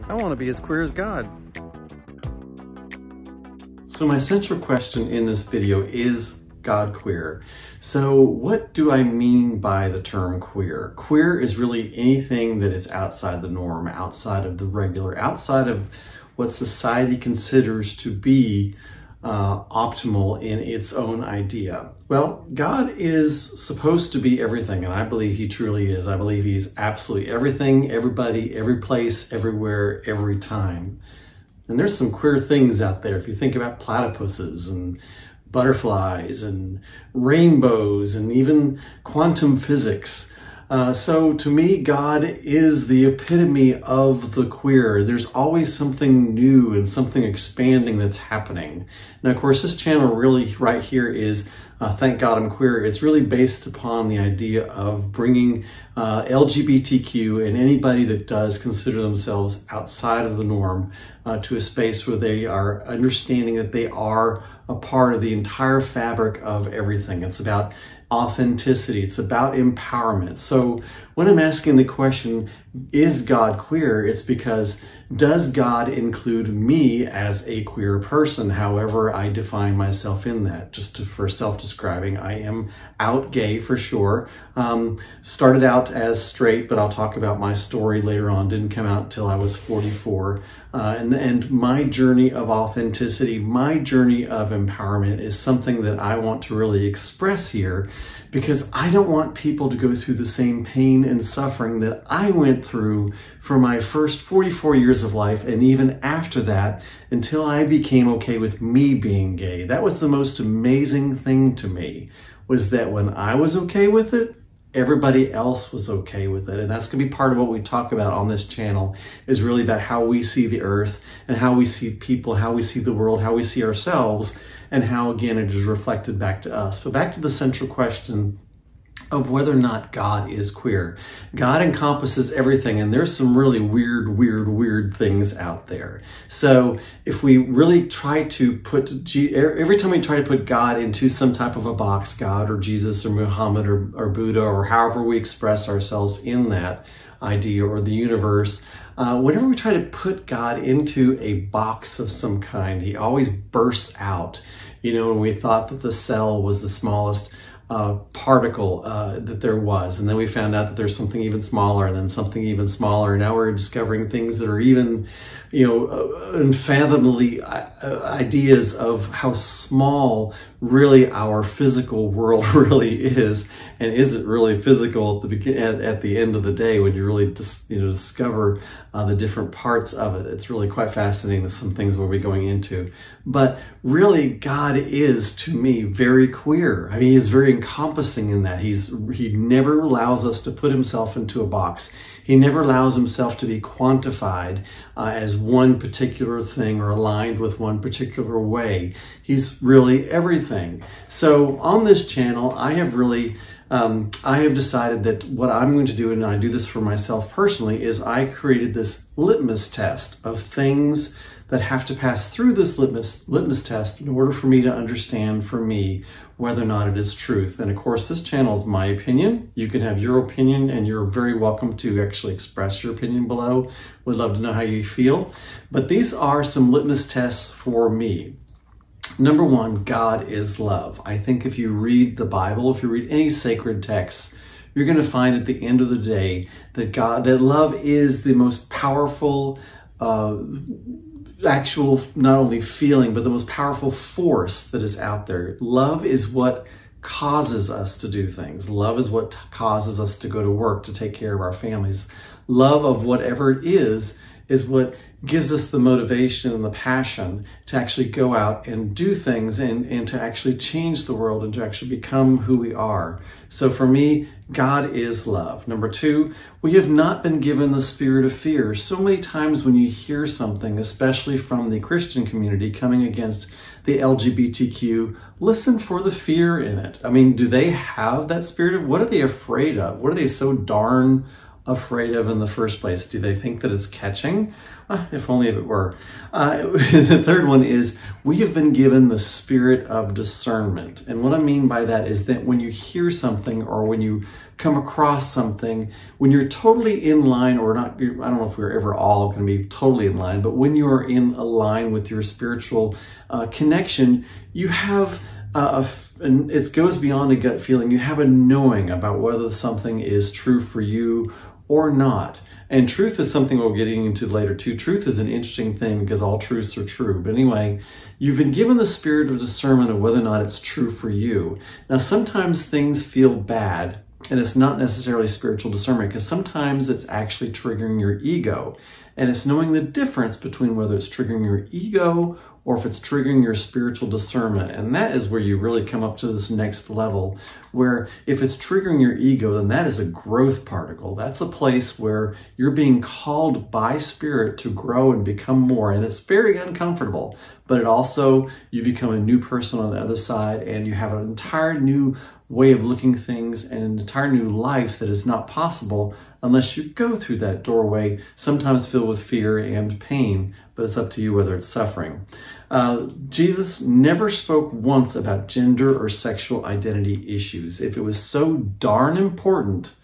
I want to be as queer as God. So my central question in this video is God queer. So what do I mean by the term queer? Queer is really anything that is outside the norm, outside of the regular, outside of what society considers to be optimal in its own idea. Well, God is supposed to be everything, and I believe he truly is. I believe he's absolutely everything, everybody, every place, everywhere, every time. And there's some queer things out there. If you think about platypuses and butterflies and rainbows and even quantum physics. So to me, God is the epitome of the queer. There's always something new and something expanding that's happening. Now, of course, this channel really right here is Thank God I'm Queer. It's really based upon the idea of bringing LGBTQ and anybody that does consider themselves outside of the norm to a space where they are understanding that they are a part of the entire fabric of everything. It's about authenticity. It's about empowerment. So when I'm asking the question, is God queer? It's because, does God include me as a queer person? However I define myself in that. Just for self-describing, I am out gay for sure. Started out as straight, but I'll talk about my story later on. Didn't come out until I was 44. And my journey of authenticity, my journey of empowerment is something that I want to really express here, because I don't want people to go through the same pain and suffering that I went through for my first 44 years of life, and even after that, until I became okay with me being gay. That was the most amazing thing to me, was that when I was okay with it, everybody else was okay with it. And that's going to be part of what we talk about on this channel, is really about how we see the earth and how we see people, how we see the world, how we see ourselves, and how, again, it is reflected back to us. But back to the central question of whether or not God is queer. God encompasses everything, and there's some really weird things out there. So if we really try to put, every time we try to put God into some type of a box, God or Jesus or Muhammad or Buddha, or however we express ourselves in that idea, or the universe, whenever we try to put God into a box of some kind, he always bursts out. You know, when we thought that the cell was the smallest particle that there was, and then we found out that there's something even smaller, and then something even smaller, and now we're discovering things that are even, you know, unfathomably ideas of how small really our physical world really is, and is it really physical at the end of the day, when you really discover the different parts of it. It's really quite fascinating. There's some things we'll be going into, but really God is, to me, very queer. I mean, he's very encompassing in that. He never allows us to put himself into a box. He never allows himself to be quantified as one particular thing or aligned with one particular way. He's really everything. So on this channel, I have decided that what I'm going to do, and I do this for myself personally, is I created this litmus test of things that have to pass through this litmus test in order for me to understand, for me, whether or not it is truth. And of course, this channel is my opinion. You can have your opinion, and you're very welcome to actually express your opinion below. We'd love to know how you feel. But these are some litmus tests for me. Number one, God is love. I think if you read the Bible, if you read any sacred texts, you're going to find at the end of the day that love is the most powerful actual, not only feeling, but the most powerful force that is out there. Love is what causes us to do things. Love is what causes us to go to work, to take care of our families. Love of whatever it is what gives us the motivation and the passion to actually go out and do things, and to actually change the world, and to actually become who we are. So for me, God is love. Number two, we have not been given the spirit of fear. So many times when you hear something, especially from the Christian community coming against the LGBTQ, listen for the fear in it. I mean, do they have that spirit of, what are they afraid of? What are they so darn afraid of in the first place? Do they think that it's catching? If only if it were. The third one is, we have been given the spirit of discernment. And what I mean by that is that when you hear something or when you come across something, when you're totally in line, or not, I don't know if we're ever all going to be totally in line, but when you're in a line with your spiritual connection, you have and it goes beyond a gut feeling. You have a knowing about whether something is true for you or not. And truth is something we'll get into later too. Truth is an interesting thing because all truths are true. But anyway, you've been given the spirit of discernment of whether or not it's true for you. Now, sometimes things feel bad, and it's not necessarily spiritual discernment, because sometimes it's actually triggering your ego. And it's knowing the difference between whether it's triggering your ego or if it's triggering your spiritual discernment. And that is where you really come up to this next level, where if it's triggering your ego, then that is a growth particle. That's a place where you're being called by spirit to grow and become more. And it's very uncomfortable, but it also, you become a new person on the other side, and you have an entire new way of looking things and an entire new life that is not possible unless you go through that doorway, sometimes filled with fear and pain, but it's up to you whether it's suffering. Jesus never spoke once about gender or sexual identity issues. If it was so darn important,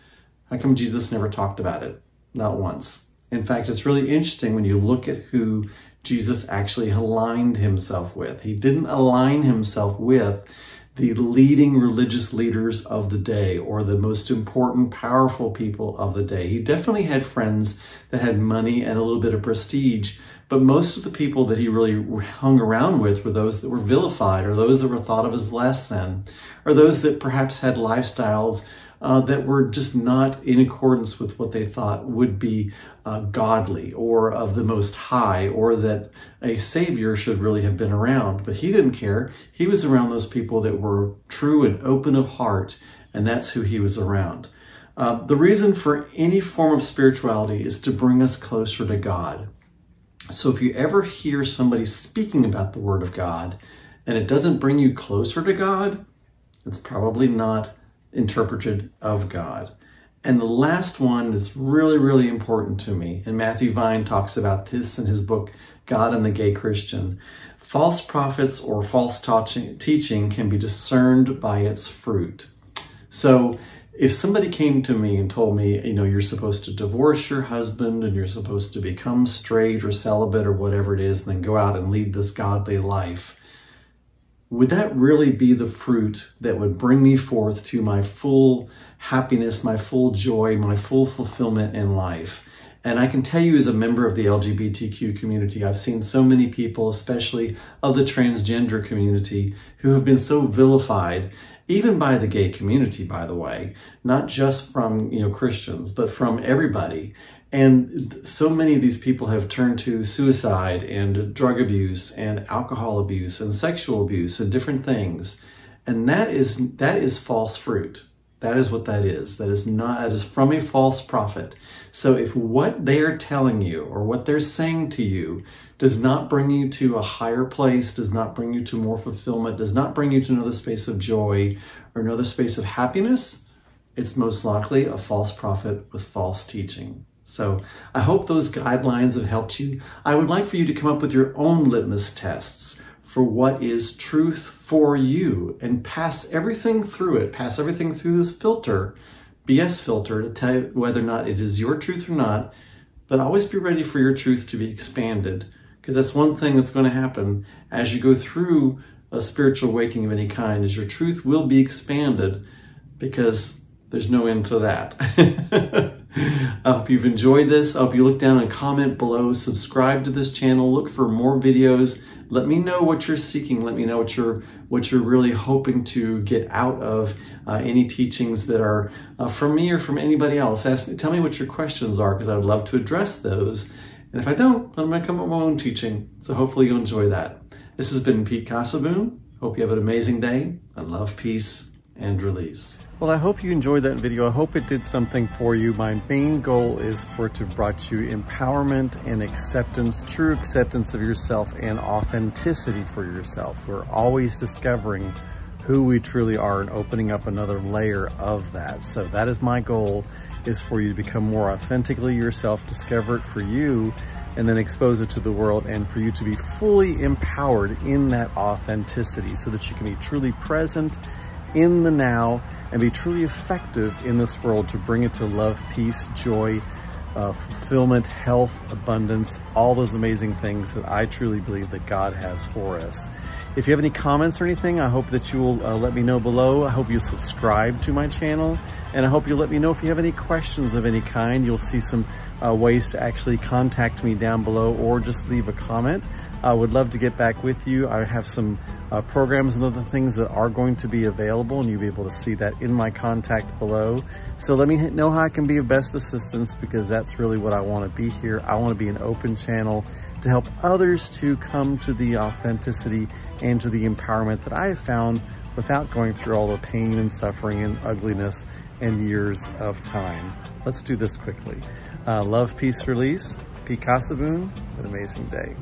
how come Jesus never talked about it? Not once. In fact, it's really interesting when you look at who Jesus actually aligned himself with. He didn't align himself with the leading religious leaders of the day or the most important, powerful people of the day. He definitely had friends that had money and a little bit of prestige, but most of the people that he really hung around with were those that were vilified, or those that were thought of as less than, or those that perhaps had lifestyles that were just not in accordance with what they thought would be godly or of the most high, or that a savior should really have been around. But he didn't care. He was around those people that were true and open of heart, and that's who he was around. The reason for any form of spirituality is to bring us closer to God. So if you ever hear somebody speaking about the Word of God and it doesn't bring you closer to God, it's probably not interpreted of God. And the last one is really, really important to me. And Matthew Vine talks about this in his book, God and the Gay Christian. False prophets or false teaching can be discerned by its fruit. So if somebody came to me and told me, you know, you're supposed to divorce your husband and you're supposed to become straight or celibate or whatever it is, and then go out and lead this godly life, would that really be the fruit that would bring me forth to my full happiness, my full joy, my full fulfillment in life? And I can tell you, as a member of the LGBTQ community, I've seen so many people, especially of the transgender community, who have been so vilified, even by the gay community, by the way, not just from, you know, Christians, but from everybody. And so many of these people have turned to suicide and drug abuse and alcohol abuse and sexual abuse and different things. And that is false fruit. That is what that is. That is from a false prophet. So if what they're telling you or what they're saying to you does not bring you to a higher place, does not bring you to more fulfillment, does not bring you to another space of joy or another space of happiness, it's most likely a false prophet with false teaching. So I hope those guidelines have helped you. I would like for you to come up with your own litmus tests for what is truth for you, and pass everything through it. Pass everything through this filter, BS filter, to tell you whether or not it is your truth or not. But always be ready for your truth to be expanded, because that's one thing that's going to happen as you go through a spiritual awakening of any kind, is your truth will be expanded, because there's no end to that. I hope you've enjoyed this. I hope you look down and comment below, subscribe to this channel, look for more videos. Let me know what you're seeking. Let me know what you're really hoping to get out of any teachings that are from me or from anybody else. Tell me what your questions are, because I would love to address those. And if I don't, then I'm going to come up with my own teaching. So hopefully you'll enjoy that. This has been Pete Casaboon. Hope you have an amazing day, and love, peace, and release. Well, I hope you enjoyed that video. I hope it did something for you. My main goal is for it to brought you empowerment and acceptance, true acceptance of yourself and authenticity for yourself. We're always discovering who we truly are and opening up another layer of that. So that is my goal. is for you to become more authentically yourself, discover it for you, and then expose it to the world, and for you to be fully empowered in that authenticity so that you can be truly present in the now and be truly effective in this world to bring it to love, peace, joy, fulfillment, health, abundance, all those amazing things that I truly believe that God has for us. If you have any comments or anything, I hope that you will let me know below. I hope you subscribe to my channel, and I hope you'll let me know if you have any questions of any kind. You'll see some ways to actually contact me down below, or just leave a comment. I would love to get back with you. I have some programs and other things that are going to be available, and you'll be able to see that in my contact below. So let me know how I can be of best assistance, because that's really what I want to be here. I want to be an open channel to help others to come to the authenticity and to the empowerment that I have found without going through all the pain and suffering and ugliness and years of time. Let's do this quickly. Love, peace, release. Peekasabun. An amazing day.